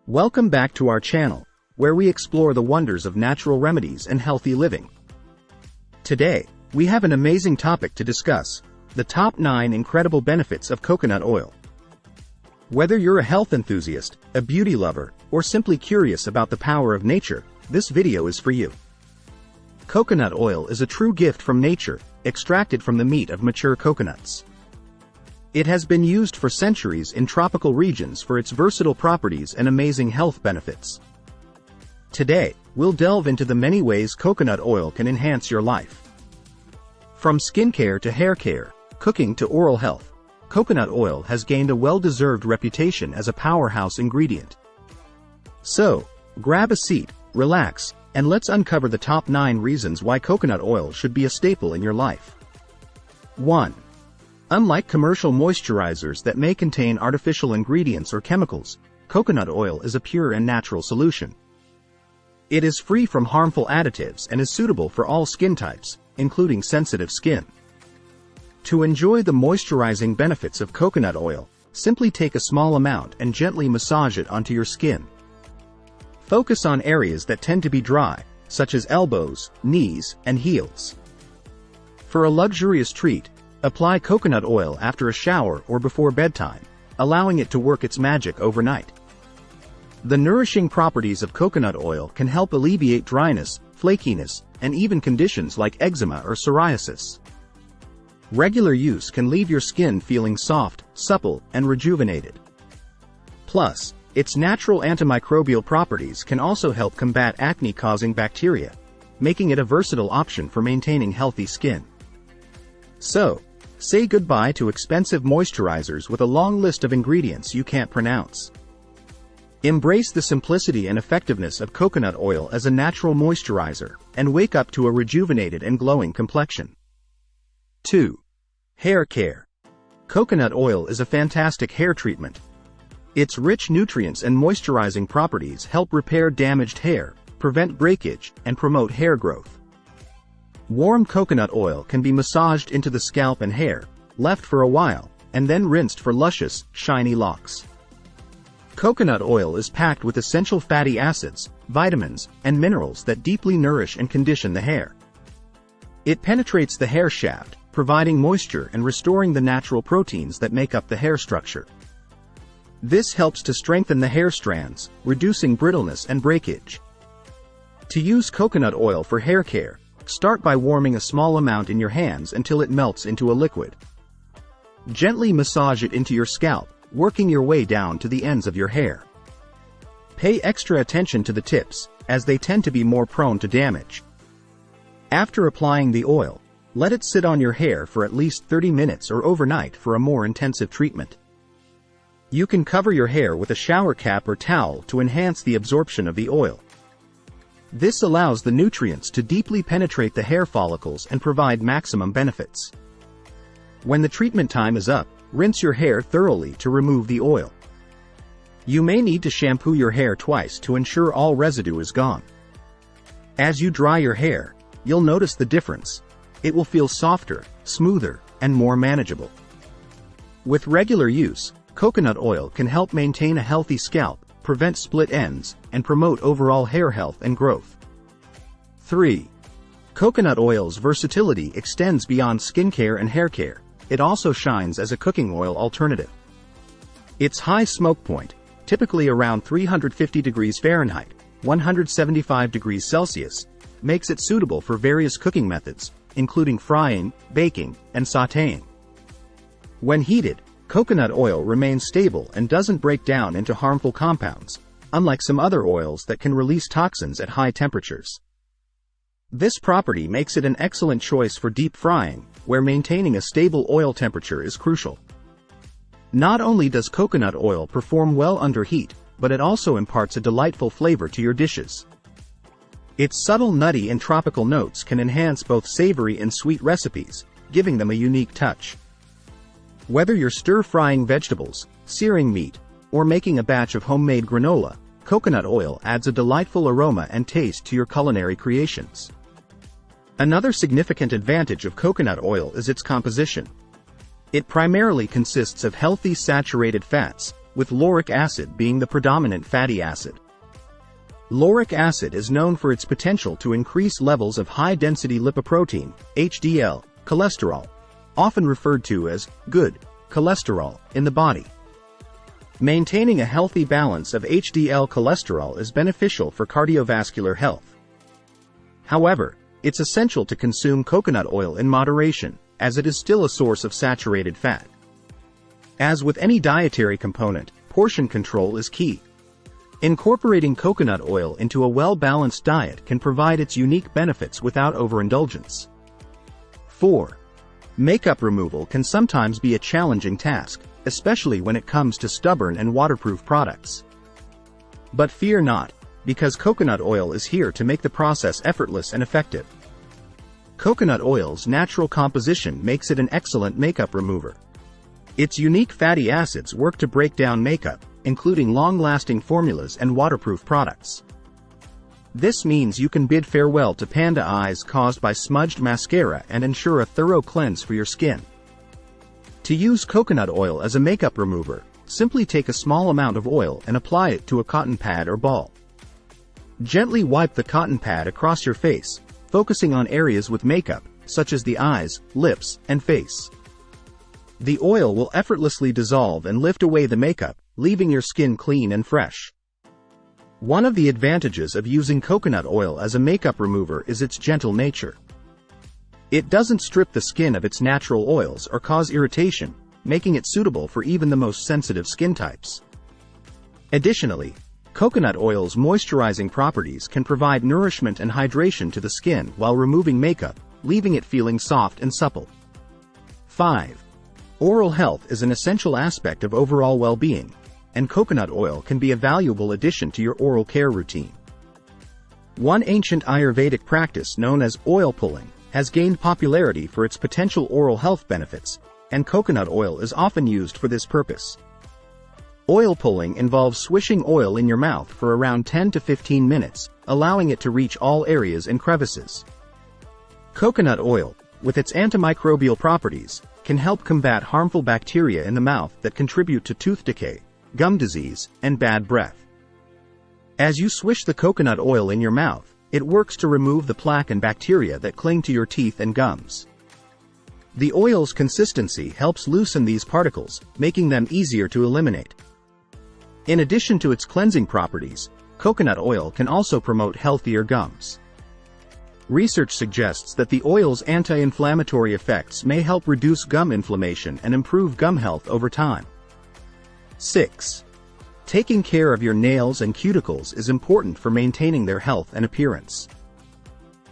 Welcome back to our channel, where we explore the wonders of natural remedies and healthy living. Today, we have an amazing topic to discuss: the top 9 incredible benefits of coconut oil. Whether you're a health enthusiast, a beauty lover, or simply curious about the power of nature, this video is for you. Coconut oil is a true gift from nature, extracted from the meat of mature coconuts. It has been used for centuries in tropical regions for its versatile properties and amazing health benefits. Today, we'll delve into the many ways coconut oil can enhance your life. From skincare to hair care, cooking to oral health, coconut oil has gained a well-deserved reputation as a powerhouse ingredient. So, grab a seat, relax, and let's uncover the top 9 reasons why coconut oil should be a staple in your life. 1. Unlike commercial moisturizers that may contain artificial ingredients or chemicals, coconut oil is a pure and natural solution. It is free from harmful additives and is suitable for all skin types, including sensitive skin. To enjoy the moisturizing benefits of coconut oil, simply take a small amount and gently massage it onto your skin. Focus on areas that tend to be dry, such as elbows, knees, and heels. For a luxurious treat, apply coconut oil after a shower or before bedtime, allowing it to work its magic overnight. The nourishing properties of coconut oil can help alleviate dryness, flakiness, and even conditions like eczema or psoriasis. Regular use can leave your skin feeling soft, supple, and rejuvenated. Plus, its natural antimicrobial properties can also help combat acne-causing bacteria, making it a versatile option for maintaining healthy skin. So, say goodbye to expensive moisturizers with a long list of ingredients you can't pronounce. Embrace the simplicity and effectiveness of coconut oil as a natural moisturizer, and wake up to a rejuvenated and glowing complexion. 2. Hair care. Coconut oil is a fantastic hair treatment. Its rich nutrients and moisturizing properties help repair damaged hair, prevent breakage, and promote hair growth. Warm coconut oil can be massaged into the scalp and hair, left for a while, and then rinsed for luscious, shiny locks. Coconut oil is packed with essential fatty acids, vitamins, and minerals that deeply nourish and condition the hair. It penetrates the hair shaft, providing moisture and restoring the natural proteins that make up the hair structure. This helps to strengthen the hair strands, reducing brittleness and breakage. To use coconut oil for hair care, start by warming a small amount in your hands until it melts into a liquid. Gently massage it into your scalp, working your way down to the ends of your hair. Pay extra attention to the tips, as they tend to be more prone to damage. After applying the oil, let it sit on your hair for at least 30 minutes or overnight for a more intensive treatment. You can cover your hair with a shower cap or towel to enhance the absorption of the oil. This allows the nutrients to deeply penetrate the hair follicles and provide maximum benefits. When the treatment time is up, rinse your hair thoroughly to remove the oil. You may need to shampoo your hair twice to ensure all residue is gone. As you dry your hair, you'll notice the difference. It will feel softer, smoother, and more manageable. With regular use, coconut oil can help maintain a healthy scalp, prevent split ends, and promote overall hair health and growth. 3. Coconut oil's versatility extends beyond skincare and hair care. It also shines as a cooking oil alternative. Its high smoke point, typically around 350 degrees Fahrenheit, 175 degrees Celsius, makes it suitable for various cooking methods, including frying, baking, and sautéing. When heated, coconut oil remains stable and doesn't break down into harmful compounds, unlike some other oils that can release toxins at high temperatures. This property makes it an excellent choice for deep frying, where maintaining a stable oil temperature is crucial. Not only does coconut oil perform well under heat, but it also imparts a delightful flavor to your dishes. Its subtle nutty and tropical notes can enhance both savory and sweet recipes, giving them a unique touch. Whether you're stir-frying vegetables, searing meat, or making a batch of homemade granola, coconut oil adds a delightful aroma and taste to your culinary creations. Another significant advantage of coconut oil is its composition. It primarily consists of healthy saturated fats, with lauric acid being the predominant fatty acid. Lauric acid is known for its potential to increase levels of high-density lipoprotein, HDL, cholesterol, often referred to as good cholesterol, in the body. Maintaining a healthy balance of HDL cholesterol is beneficial for cardiovascular health. However, it's essential to consume coconut oil in moderation, as it is still a source of saturated fat. As with any dietary component, portion control is key. Incorporating coconut oil into a well-balanced diet can provide its unique benefits without overindulgence. 4. Makeup removal can sometimes be a challenging task, especially when it comes to stubborn and waterproof products. But fear not, because coconut oil is here to make the process effortless and effective. Coconut oil's natural composition makes it an excellent makeup remover. Its unique fatty acids work to break down makeup, including long-lasting formulas and waterproof products. This means you can bid farewell to panda eyes caused by smudged mascara and ensure a thorough cleanse for your skin. To use coconut oil as a makeup remover, simply take a small amount of oil and apply it to a cotton pad or ball. Gently wipe the cotton pad across your face, focusing on areas with makeup, such as the eyes, lips, and face. The oil will effortlessly dissolve and lift away the makeup, leaving your skin clean and fresh. One of the advantages of using coconut oil as a makeup remover is its gentle nature. It doesn't strip the skin of its natural oils or cause irritation, making it suitable for even the most sensitive skin types. Additionally, coconut oil's moisturizing properties can provide nourishment and hydration to the skin while removing makeup, leaving it feeling soft and supple. 5. Oral health is an essential aspect of overall well-being, and coconut oil can be a valuable addition to your oral care routine. One ancient Ayurvedic practice known as oil pulling has gained popularity for its potential oral health benefits, and coconut oil is often used for this purpose. Oil pulling involves swishing oil in your mouth for around 10 to 15 minutes, allowing it to reach all areas and crevices. Coconut oil, with its antimicrobial properties, can help combat harmful bacteria in the mouth that contribute to tooth decay, gum disease, and bad breath. As you swish the coconut oil in your mouth, it works to remove the plaque and bacteria that cling to your teeth and gums. The oil's consistency helps loosen these particles, making them easier to eliminate. In addition to its cleansing properties, coconut oil can also promote healthier gums. Research suggests that the oil's anti-inflammatory effects may help reduce gum inflammation and improve gum health over time. 6. Taking care of your nails and cuticles is important for maintaining their health and appearance.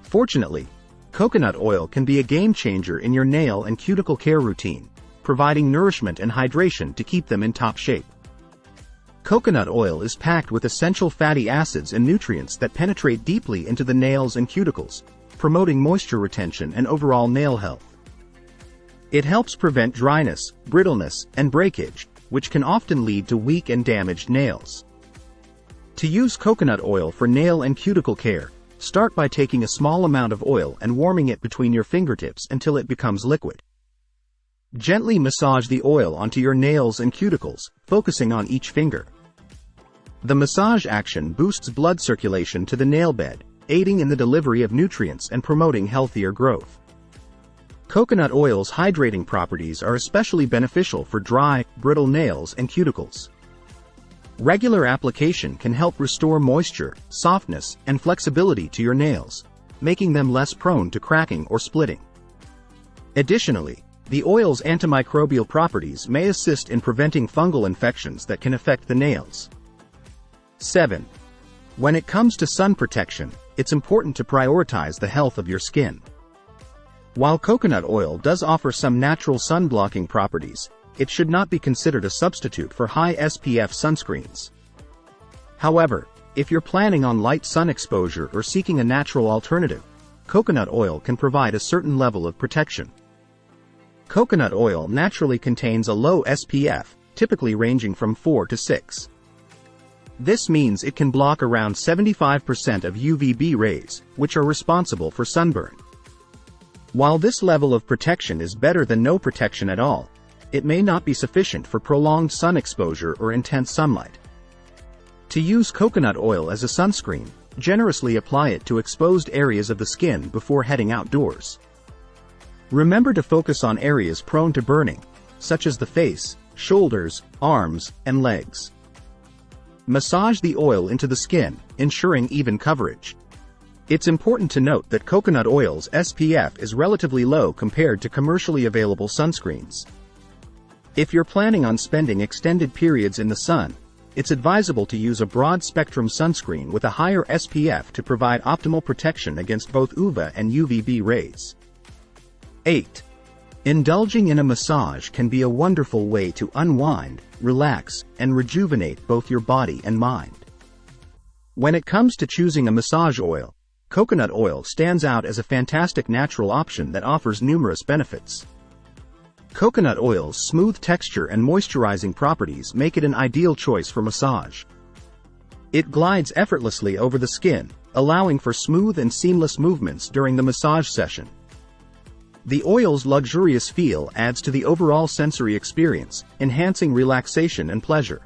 Fortunately, coconut oil can be a game changer in your nail and cuticle care routine, providing nourishment and hydration to keep them in top shape. Coconut oil is packed with essential fatty acids and nutrients that penetrate deeply into the nails and cuticles, promoting moisture retention and overall nail health. It helps prevent dryness, brittleness, and breakage, which can often lead to weak and damaged nails. To use coconut oil for nail and cuticle care, start by taking a small amount of oil and warming it between your fingertips until it becomes liquid. Gently massage the oil onto your nails and cuticles, focusing on each finger. The massage action boosts blood circulation to the nail bed, aiding in the delivery of nutrients and promoting healthier growth. Coconut oil's hydrating properties are especially beneficial for dry, brittle nails and cuticles. Regular application can help restore moisture, softness, and flexibility to your nails, making them less prone to cracking or splitting. Additionally, the oil's antimicrobial properties may assist in preventing fungal infections that can affect the nails. 7. When it comes to sun protection, it's important to prioritize the health of your skin. While coconut oil does offer some natural sun-blocking properties, it should not be considered a substitute for high SPF sunscreens. However, if you're planning on light sun exposure or seeking a natural alternative, coconut oil can provide a certain level of protection. Coconut oil naturally contains a low SPF, typically ranging from 4 to 6. This means it can block around 75% of UVB rays, which are responsible for sunburn. While this level of protection is better than no protection at all, it may not be sufficient for prolonged sun exposure or intense sunlight. To use coconut oil as a sunscreen, generously apply it to exposed areas of the skin before heading outdoors. Remember to focus on areas prone to burning, such as the face, shoulders, arms, and legs. Massage the oil into the skin, ensuring even coverage. It's important to note that coconut oil's SPF is relatively low compared to commercially available sunscreens. If you're planning on spending extended periods in the sun, it's advisable to use a broad-spectrum sunscreen with a higher SPF to provide optimal protection against both UVA and UVB rays. 8. Indulging in a massage can be a wonderful way to unwind, relax, and rejuvenate both your body and mind. When it comes to choosing a massage oil, coconut oil stands out as a fantastic natural option that offers numerous benefits. Coconut oil's smooth texture and moisturizing properties make it an ideal choice for massage. It glides effortlessly over the skin, allowing for smooth and seamless movements during the massage session. The oil's luxurious feel adds to the overall sensory experience, enhancing relaxation and pleasure.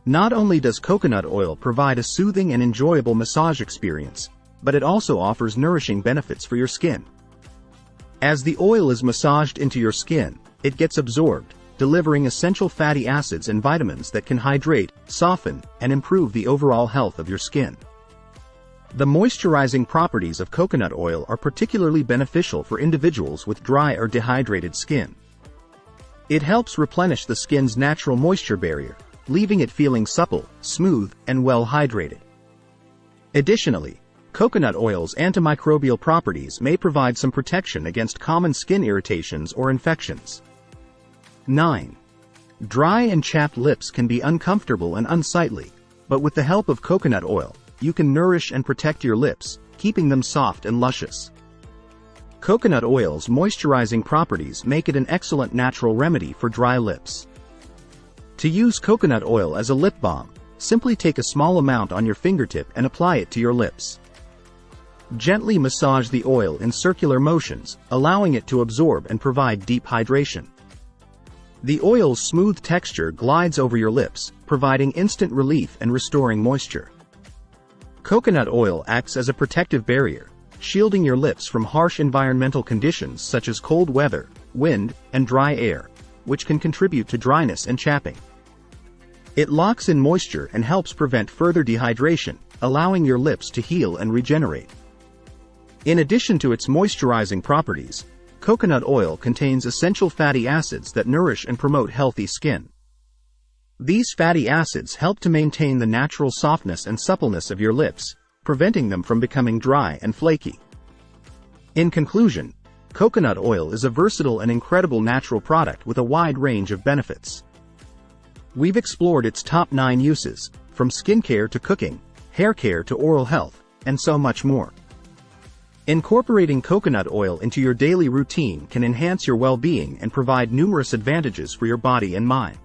Not only does coconut oil provide a soothing and enjoyable massage experience, but it also offers nourishing benefits for your skin. As the oil is massaged into your skin, it gets absorbed, delivering essential fatty acids and vitamins that can hydrate, soften, and improve the overall health of your skin. The moisturizing properties of coconut oil are particularly beneficial for individuals with dry or dehydrated skin. It helps replenish the skin's natural moisture barrier, leaving it feeling supple, smooth, and well hydrated. Additionally, coconut oil's antimicrobial properties may provide some protection against common skin irritations or infections. 9. Dry and chapped lips can be uncomfortable and unsightly, but with the help of coconut oil, you can nourish and protect your lips, keeping them soft and luscious. Coconut oil's moisturizing properties make it an excellent natural remedy for dry lips. To use coconut oil as a lip balm, simply take a small amount on your fingertip and apply it to your lips. Gently massage the oil in circular motions, allowing it to absorb and provide deep hydration. The oil's smooth texture glides over your lips, providing instant relief and restoring moisture. Coconut oil acts as a protective barrier, shielding your lips from harsh environmental conditions such as cold weather, wind, and dry air, which can contribute to dryness and chapping. It locks in moisture and helps prevent further dehydration, allowing your lips to heal and regenerate. In addition to its moisturizing properties, coconut oil contains essential fatty acids that nourish and promote healthy skin. These fatty acids help to maintain the natural softness and suppleness of your lips, preventing them from becoming dry and flaky. In conclusion, coconut oil is a versatile and incredible natural product with a wide range of benefits. We've explored its top 9 uses, from skincare to cooking, hair care to oral health, and so much more. Incorporating coconut oil into your daily routine can enhance your well-being and provide numerous advantages for your body and mind.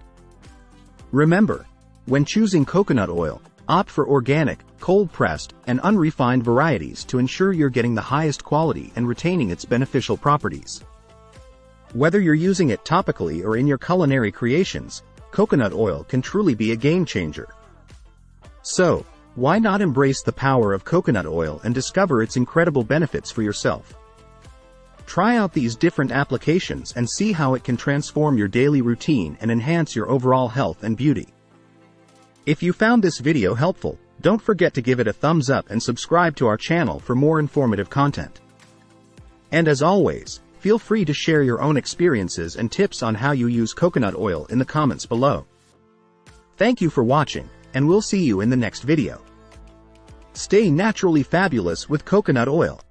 Remember, when choosing coconut oil, opt for organic, cold-pressed, and unrefined varieties to ensure you're getting the highest quality and retaining its beneficial properties. Whether you're using it topically or in your culinary creations, coconut oil can truly be a game changer. So, why not embrace the power of coconut oil and discover its incredible benefits for yourself? Try out these different applications and see how it can transform your daily routine and enhance your overall health and beauty. If you found this video helpful, don't forget to give it a thumbs up and subscribe to our channel for more informative content. And as always, feel free to share your own experiences and tips on how you use coconut oil in the comments below. Thank you for watching, and we'll see you in the next video. Stay naturally fabulous with coconut oil.